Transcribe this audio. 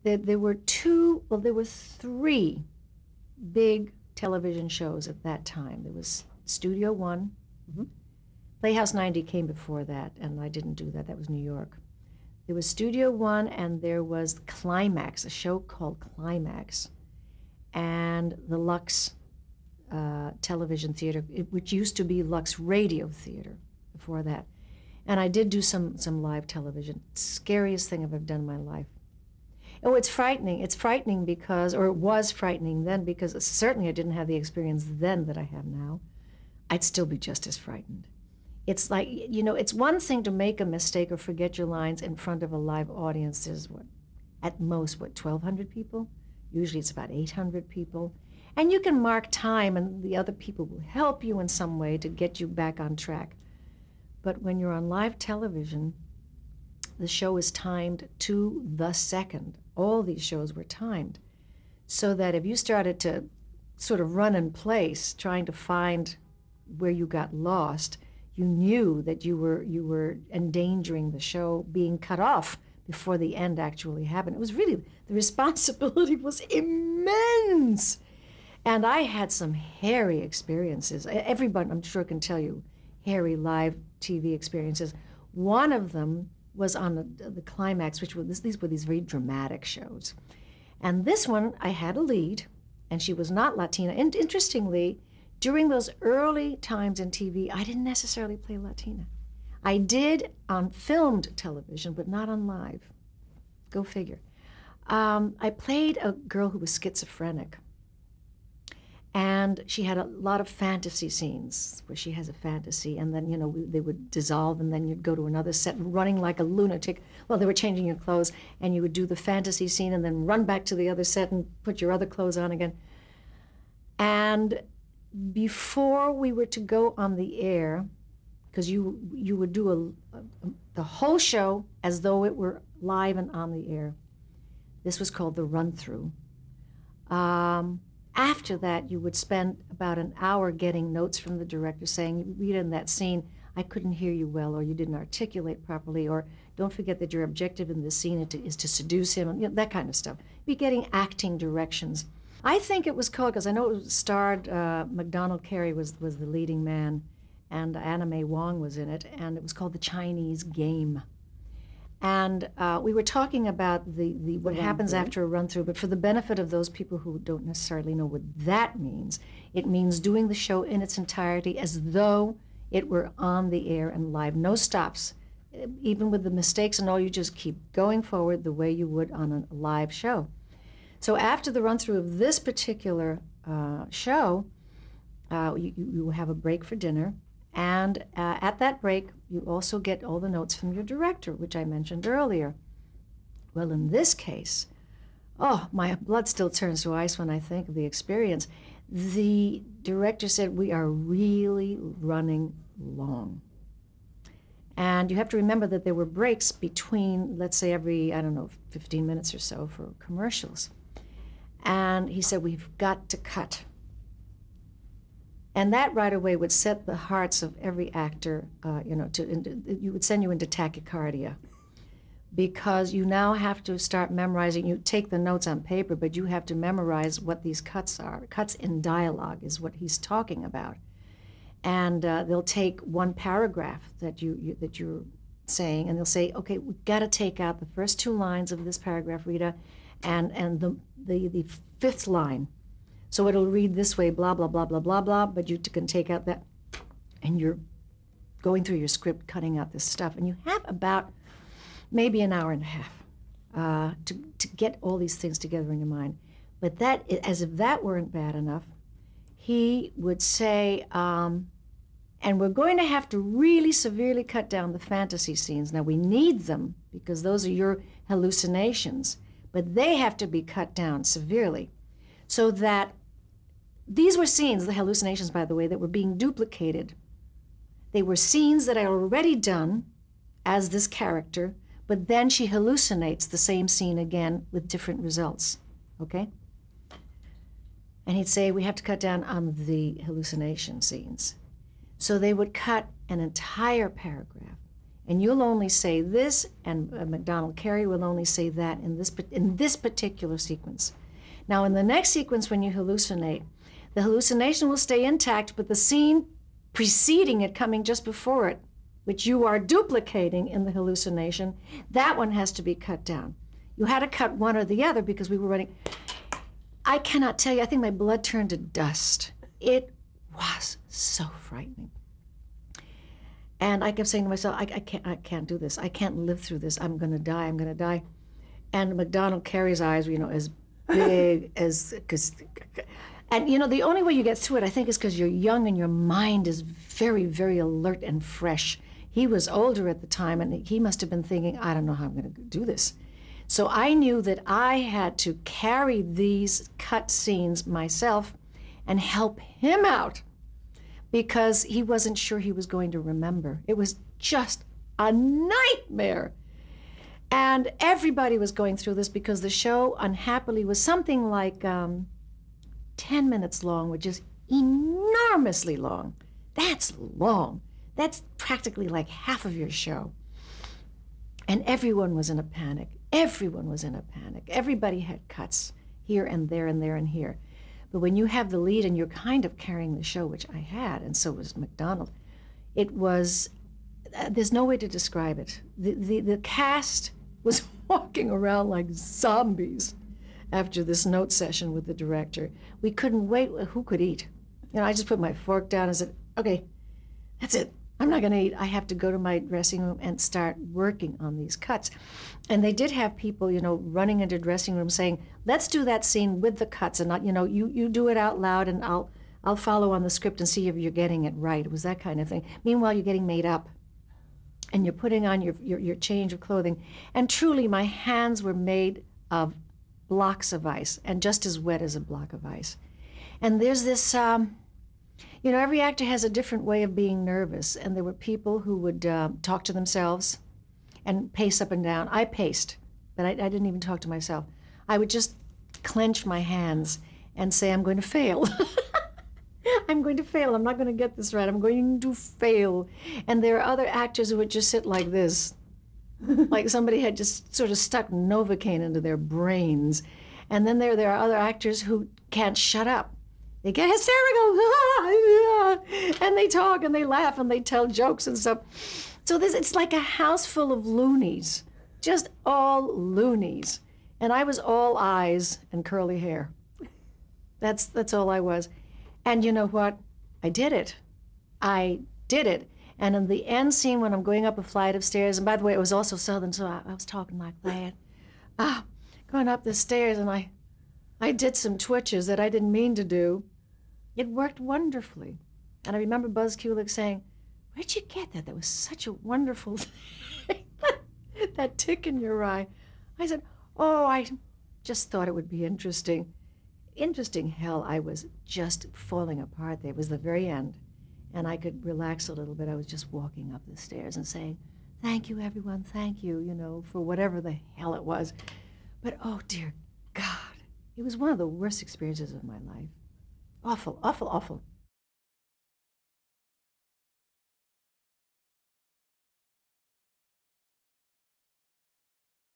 There were two, well, there were three big television shows at that time. There was Studio One. Mhm. Playhouse 90 came before that, and I didn't do that. That was New York. There was Studio One, and there was Climax, a show called Climax, and the Lux Television Theater, which used to be Lux Radio Theater before that. And I did do some live television. Scariest thing I've ever done in my life. Oh, it's frightening. It's frightening because, or it was frightening then because certainly I didn't have the experience then that I have now. I'd still be just as frightened. It's like, you know, it's one thing to make a mistake or forget your lines in front of a live audience. There's what, at most, what, 1,200 people? Usually it's about 800 people. And you can mark time and the other people will help you in some way to get you back on track. But when you're on live television, the show is timed to the second. All these shows were timed. So that if you started to sort of run in place, trying to find where you got lost, you knew that you were endangering the show being cut off before the end actually happened. It was really, the responsibility was immense. And I had some hairy experiences. Everyone, I'm sure, can tell you hairy live TV experiences. One of them was on the Climax, which were these were these very dramatic shows. And this one, I had a lead, and she was not Latina. And interestingly, during those early times in TV, I didn't necessarily play Latina. I did on filmed television, but not on live. Go figure. I played a girl who was schizophrenic. And she had a lot of fantasy scenes where she has a fantasy, and then, you know, they would dissolve, and then you'd go to another set running like a lunatic. Well, they were changing your clothes, and you would do the fantasy scene and then run back to the other set and put your other clothes on again. And before we were to go on the air, because you would do the whole show as though it were live and on the air. This was called the run-through. After that, you would spend about an hour getting notes from the director saying, Rita, in that scene, I couldn't hear you well, or you didn't articulate properly, or don't forget that your objective in this scene is to seduce him, and you know, that kind of stuff. Be getting acting directions. I think it was called, because I know it was starred, MacDonald Carey was the leading man, and Anna May Wong was in it, and it was called The Chinese Game. And we were talking about what happens after a run-through, but for the benefit of those people who don't necessarily know what that means, it means doing the show in its entirety as though it were on the air and live. No stops. Even with the mistakes and all, you just keep going forward the way you would on a live show. So after the run-through of this particular show, you have a break for dinner. And at that break, you also get all the notes from your director, which I mentioned earlier. Well, in this case, oh, my blood still turns to ice when I think of the experience. The director said, we are really running long. And you have to remember that there were breaks between, let's say, every, I don't know, 15 minutes or so for commercials. And he said, we've got to cut. And that right away would set the hearts of every actor, you know, you would send you into tachycardia, because you now have to start memorizing. You take the notes on paper, but you have to memorize what these cuts are. Cuts in dialogue is what he's talking about. And they'll take one paragraph that you're saying, and they'll say, okay, we've got to take out the first two lines of this paragraph, Rita, and the fifth line. So it'll read this way, blah, blah, blah, blah, blah, blah, but you can take out that, and you're going through your script, cutting out this stuff. And you have about maybe an hour and a half to get all these things together in your mind. But that, as if that weren't bad enough, he would say, and we're going to have to really severely cut down the fantasy scenes. Now, we need them because those are your hallucinations, but they have to be cut down severely so that these were scenes, the hallucinations, by the way, that were being duplicated. They were scenes that I already done as this character, but then she hallucinates the same scene again with different results, okay? And he'd say, we have to cut down on the hallucination scenes. So they would cut an entire paragraph And you'll only say this, and MacDonald Carey will only say that in this particular sequence. Now, in the next sequence, when you hallucinate, the hallucination will stay intact, but the scene preceding it, coming just before it, which you are duplicating in the hallucination, that one has to be cut down. You had to cut one or the other because we were running. I cannot tell you, I think my blood turned to dust. It was so frightening. And I kept saying to myself, I can't do this. I can't live through this. I'm gonna die, I'm gonna die. And MacDonald Carey's eyes were, you know, as big as, and you know, the only way you get through it, I think, is because you're young and your mind is very, very alert and fresh. He was older at the time, and he must have been thinking, I don't know how I'm gonna do this. So I knew that I had to carry these cut scenes myself and help him out because he wasn't sure he was going to remember. It was just a nightmare. And everybody was going through this because the show, unhappily, was something like 10 minutes long, which is enormously long. That's long. That's practically like half of your show. And everyone was in a panic. Everyone was in a panic. Everybody had cuts here and there and there and here. But when you have the lead and you're kind of carrying the show, which I had, and so was MacDonald, it was, there's no way to describe it. The cast was walking around like zombies after this note session with the director. We couldn't wait. Who could eat? You know, I just put my fork down and said, okay, that's it. I'm not gonna eat. I have to go to my dressing room and start working on these cuts. And they did have people, you know, running into dressing rooms saying, let's do that scene with the cuts and not, you know, you do it out loud and I'll follow on the script and see if you're getting it right. It was that kind of thing. Meanwhile, you're getting made up and you're putting on your change of clothing. And truly, my hands were made of blocks of ice and just as wet as a block of ice. And there's this, you know, every actor has a different way of being nervous, and there were people who would talk to themselves and pace up and down. I paced, but I didn't even talk to myself. I would just clench my hands and say, I'm going to fail. I'm going to fail. I'm not going to get this right. I'm going to fail. And there are other actors who would just sit like this, like somebody had just sort of stuck Novocaine into their brains. And then there are other actors who can't shut up. They get hysterical, and they talk and they laugh and they tell jokes and stuff. So it's like a house full of loonies, just all loonies. And I was all eyes and curly hair. That's all I was. And you know what? I did it. I did it. And in the end scene when I'm going up a flight of stairs, and by the way, it was also Southern, so I was talking like that. Going up the stairs, and I did some twitches that I didn't mean to do. It worked wonderfully. And I remember Buzz Kulick saying, where'd you get that? That was such a wonderful thing. That tick in your eye. I said, oh, I just thought it would be interesting. Interesting, hell, I was just falling apart there. It was the very end. And I could relax a little bit. I was just walking up the stairs and saying, thank you, everyone, thank you, you know, for whatever the hell it was. But oh, dear God, it was one of the worst experiences of my life. Awful, awful, awful.